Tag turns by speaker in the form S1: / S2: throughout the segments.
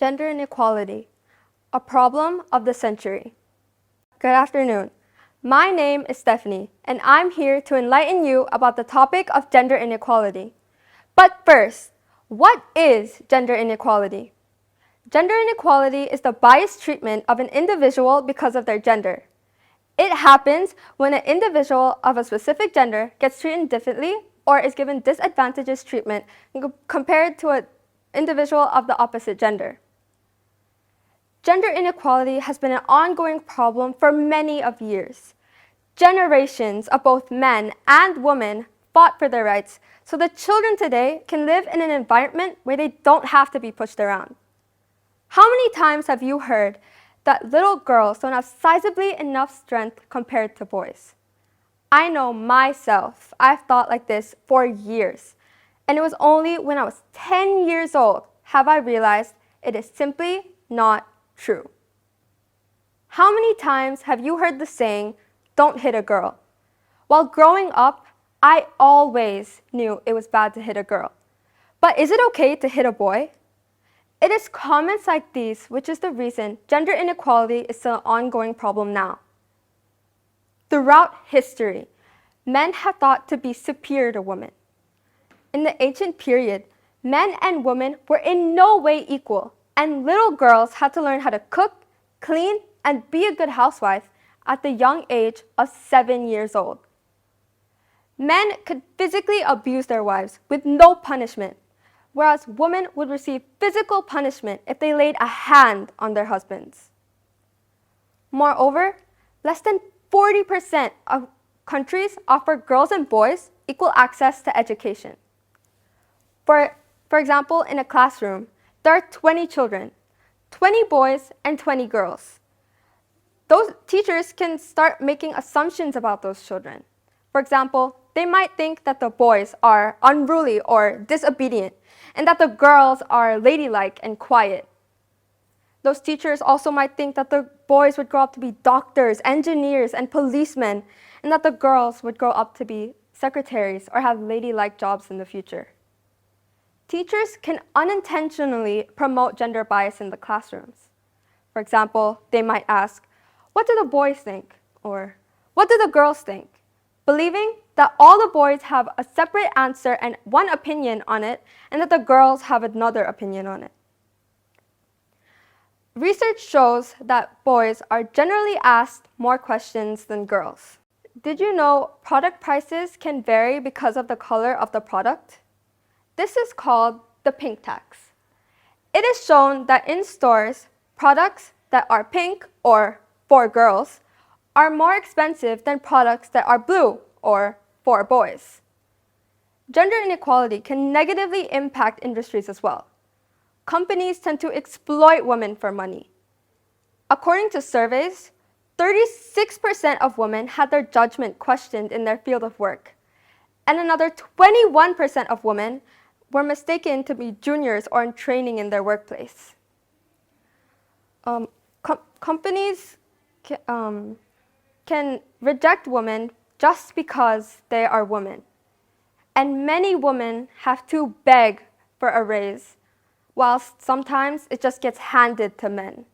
S1: Gender inequality, a problem of the century. Good afternoon. My name is Stephanie, and I'm here to enlighten you about the topic of gender inequality. But first, what is gender inequality? Gender inequality is the biased treatment of an individual because of their gender. It happens when an individual of a specific gender gets treated differently or is given disadvantageous treatment compared to an individual of the opposite gender. Gender inequality has been an ongoing problem for many of years. Generations of both men and women fought for their rights so that children today can live in an environment where they don't have to be pushed around. How many times have you heard that little girls don't have sizably enough strength compared to boys? I know myself, I've thought like this for years, and it was only when I was 10 years old have I realized it is simply not true. How many times have you heard the saying, "Don't hit a girl"? While growing up, I always knew it was bad to hit a girl. But is it okay to hit a boy? It is comments like these which is the reason gender inequality is still an ongoing problem now. Throughout history, men have thought to be superior to women. In the ancient period, men and women were in no way equal, and little girls had to learn how to cook, clean, and be a good housewife at the young age of 7 years old. Men could physically abuse their wives with no punishment, whereas women would receive physical punishment if they laid a hand on their husbands. Moreover, less than 40% of countries offer girls and boys equal access to education. For example, in a classroom, there are 20 children, 20 boys and 20 girls. Those teachers can start making assumptions about those children. For example, they might think that the boys are unruly or disobedient, and that the girls are ladylike and quiet. Those teachers also might think that the boys would grow up to be doctors, engineers, and policemen, and that the girls would grow up to be secretaries or have ladylike jobs in the future. Teachers can unintentionally promote gender bias in the classrooms. For example, they might ask, "What do the boys think?" or "What do the girls think?" believing that all the boys have a separate answer and one opinion on it, and that the girls have another opinion on it. Research shows that boys are generally asked more questions than girls. Did you know product prices can vary because of the color of the product? This is called the pink tax. It is shown that in stores, products that are pink or for girls are more expensive than products that are blue or for boys. Gender inequality can negatively impact industries as well. Companies tend to exploit women for money. According to surveys, 36% of women had their judgment questioned in their field of work, and another 21% of women were mistaken to be juniors or in training in their workplace. Companies can reject women just because they are women. And many women have to beg for a raise, whilst sometimes it just gets handed to men.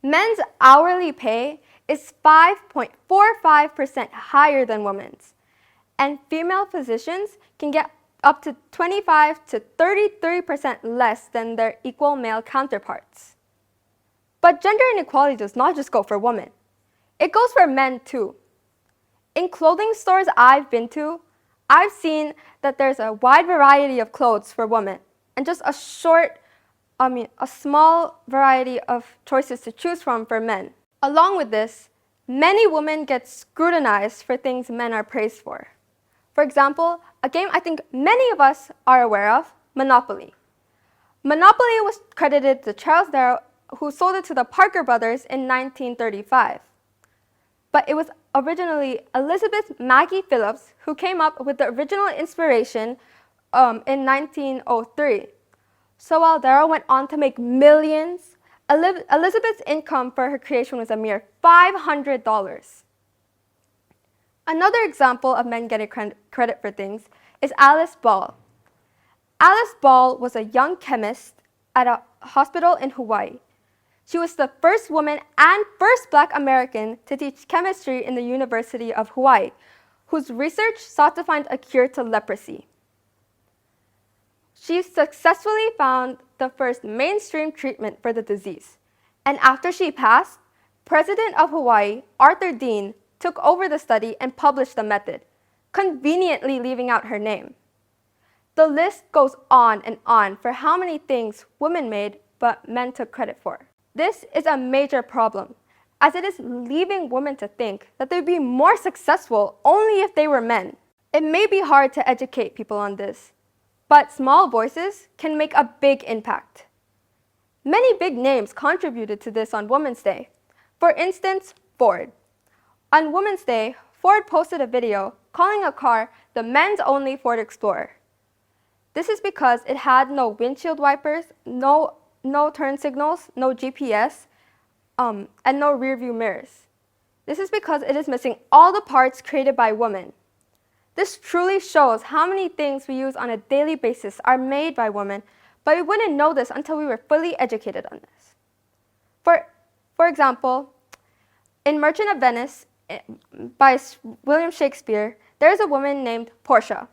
S1: Men's hourly pay is 5.45% higher than women's, and female physicians can get up to 25 to 33% less than their equal male counterparts. But gender inequality does not just go for women. It goes for men too. In clothing stores I've been to, I've seen that there's a wide variety of clothes for women and just a small variety of choices to choose from for men. Along with this, many women get scrutinized for things men are praised for. For example, a game I think many of us are aware of, Monopoly. Monopoly was credited to Charles Darrow, who sold it to the Parker brothers in 1935. But it was originally Elizabeth Maggie Phillips who came up with the original inspiration in 1903. So while Darrow went on to make millions, Elizabeth's income for her creation was a mere $500. Another example of men getting credit for things is Alice Ball. Alice Ball was a young chemist at a hospital in Hawaii. She was the first woman and first Black American to teach chemistry in the University of Hawaii, whose research sought to find a cure to leprosy. She successfully found the first mainstream treatment for the disease. And after she passed, President of Hawaii, Arthur Dean, took over the study and published the method, conveniently leaving out her name. The list goes on and on for how many things women made but men took credit for. This is a major problem, as it is leaving women to think that they'd be more successful only if they were men. It may be hard to educate people on this, but small voices can make a big impact. Many big names contributed to this on Women's Day. For instance, Ford. On Women's Day, Ford posted a video calling a car the men's only Ford Explorer. This is because it had no windshield wipers, no turn signals, no GPS, and no rear view mirrors. This is because it is missing all the parts created by women. This truly shows how many things we use on a daily basis are made by women, but we wouldn't know this until we were fully educated on this. For example, in Merchant of Venice by William Shakespeare, there is a woman named Portia.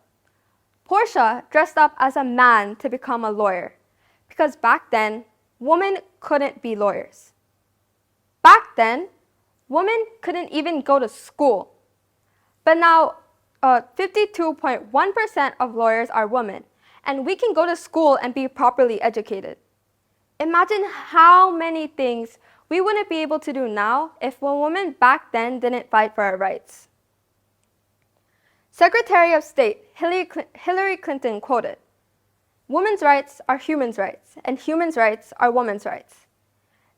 S1: Portia dressed up as a man to become a lawyer, because back then, women couldn't be lawyers. Back then, women couldn't even go to school. But now, 52.1% of lawyers are women, and we can go to school and be properly educated. Imagine how many things we wouldn't be able to do now if a woman back then didn't fight for our rights. Secretary of State Hillary Clinton quoted, "Women's rights are human's rights, and human's rights are women's rights."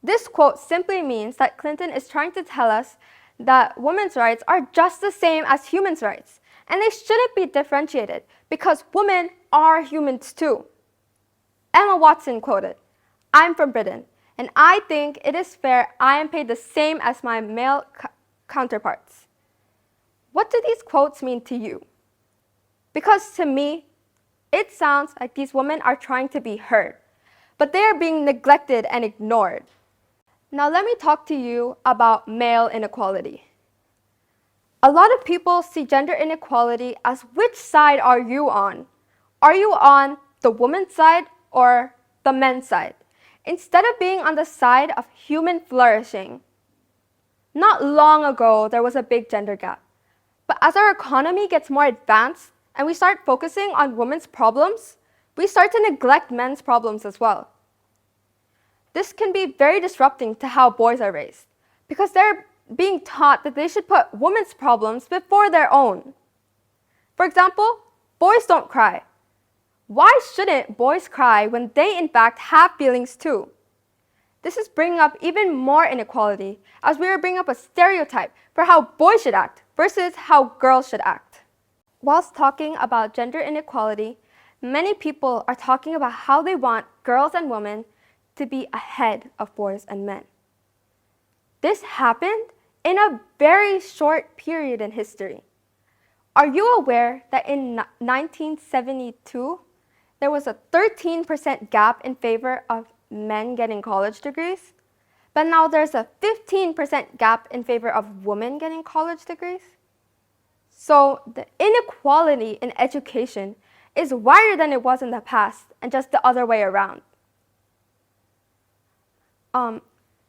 S1: This quote simply means that Clinton is trying to tell us that women's rights are just the same as human's rights, and they shouldn't be differentiated because women are humans too. Emma Watson quoted, "I'm from Britain, and I think it is fair I am paid the same as my male counterparts." What do these quotes mean to you? Because to me, it sounds like these women are trying to be heard, but they are being neglected and ignored. Now let me talk to you about male inequality. A lot of people see gender inequality as which side are you on? Are you on the woman's side or the men's side? Instead of being on the side of human flourishing. Not long ago, there was a big gender gap. But as our economy gets more advanced and we start focusing on women's problems, we start to neglect men's problems as well. This can be very disrupting to how boys are raised, because they're being taught that they should put women's problems before their own. For example, boys don't cry. Why shouldn't boys cry when they in fact have feelings too? This is bringing up even more inequality, as we are bringing up a stereotype for how boys should act versus how girls should act. Whilst talking about gender inequality, many people are talking about how they want girls and women to be ahead of boys and men. This happened in a very short period in history. Are you aware that in 1972, there was a 13% gap in favor of men getting college degrees, but now there's a 15% gap in favor of women getting college degrees? So the inequality in education is wider than it was in the past and just the other way around.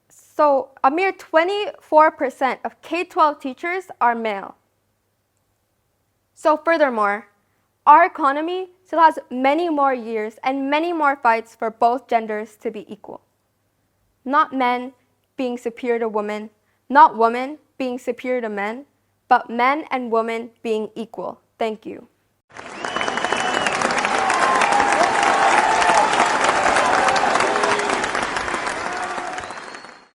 S1: So a mere 24% of K-12 teachers are male. So furthermore, our economy still has many more years and many more fights for both genders to be equal. Not men being superior to women, not women being superior to men, but men and women being equal. Thank you.